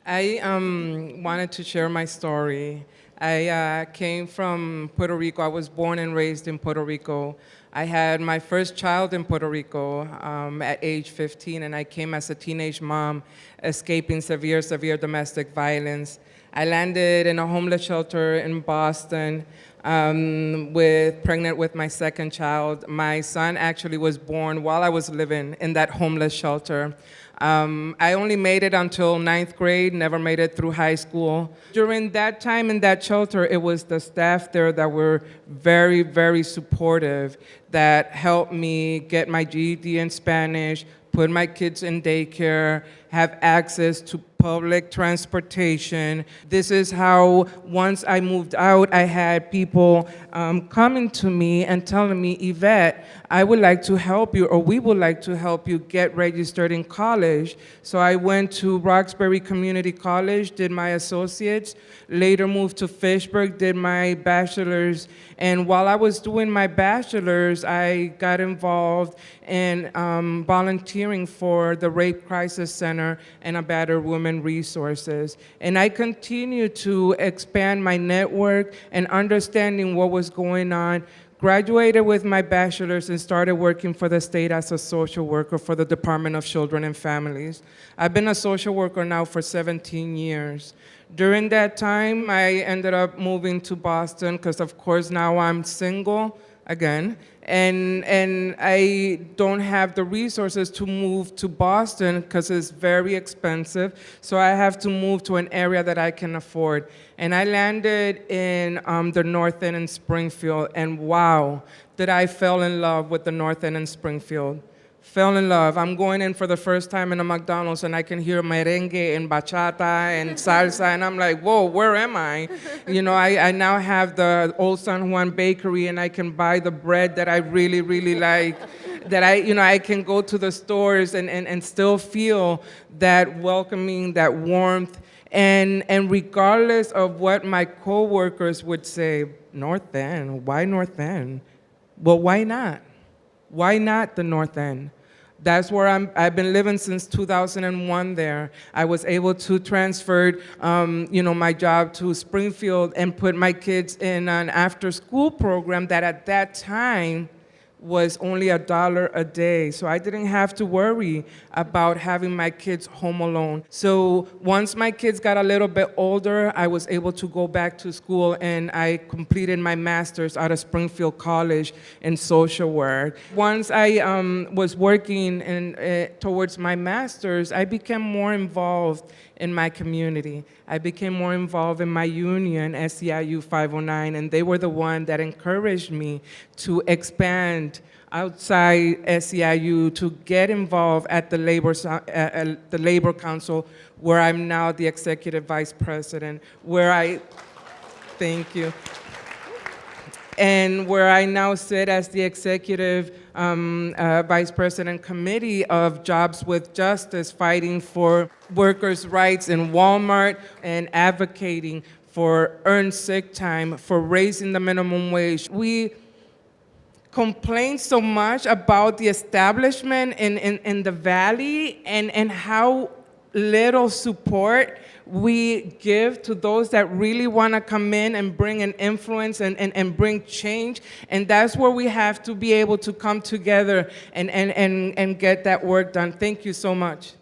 I wanted to share my story. I came from Puerto Rico. I was born and raised in Puerto Rico. I had my first child in Puerto Rico at age 15, and I came as a teenage mom escaping severe domestic violence. I landed in a homeless shelter in Boston pregnant with my second child. My son actually was born while I was living in that homeless shelter. I only made it until 9th grade, never made it through high school. During that time in that shelter, it was the staff there that were very, very supportive, that helped me get my GED in Spanish, put my kids in daycare, have access to public transportation. This is how, once I moved out, I had people coming to me and telling me, Yvette, I would like to help you, or we would like to help you get registered in college. So I went to Roxbury Community College, did my associates, later moved to Fishburg, did my bachelor's, and while I was doing my bachelor's, I got involved in volunteering for the Rape Crisis Center and a Battered Women Resources. And I continued to expand my network and understanding what was going on. Graduated with my bachelor's and started working for the state as a social worker for the Department of Children and Families. I've been a social worker now for 17 years. During that time, I ended up moving to Boston because, of course, now I'm single again, and I don't have the resources to move to Boston because it's very expensive, so I have to move to an area that I can afford. And I landed in the North End in Springfield, and wow, did I fell in love with the North End in Springfield. Fell in love. I'm going in for the first time in a McDonald's and I can hear merengue and bachata and salsa, and I'm like, whoa, where am I? You know, I now have the Old San Juan Bakery and I can buy the bread that I really, really like, that I can go to the stores and still feel that welcoming, that warmth. And regardless of what my coworkers would say, North End, why North End? Well, why not? Why not the North End? That's where I've been living since 2001 there. I was able to transfer, my job to Springfield and put my kids in an after-school program that at that time was only $1 a day. So I didn't have to worry about having my kids home alone. So once my kids got a little bit older, I was able to go back to school and I completed my master's out of Springfield College in social work. Once I was working towards my master's, I became more involved in my community. I became more involved in my union, SEIU 509, and they were the one that encouraged me to expand outside SEIU, to get involved at the Labor Council, where I'm now the executive vice president, thank you, and where I now sit as the executive vice president committee of Jobs with Justice, fighting for workers' rights in Walmart and advocating for earned sick time, for raising the minimum wage. We complain so much about the establishment in the Valley and how little support we give to those that really want to come in and bring an influence and bring change. And that's where we have to be able to come together and get that work done. Thank you so much.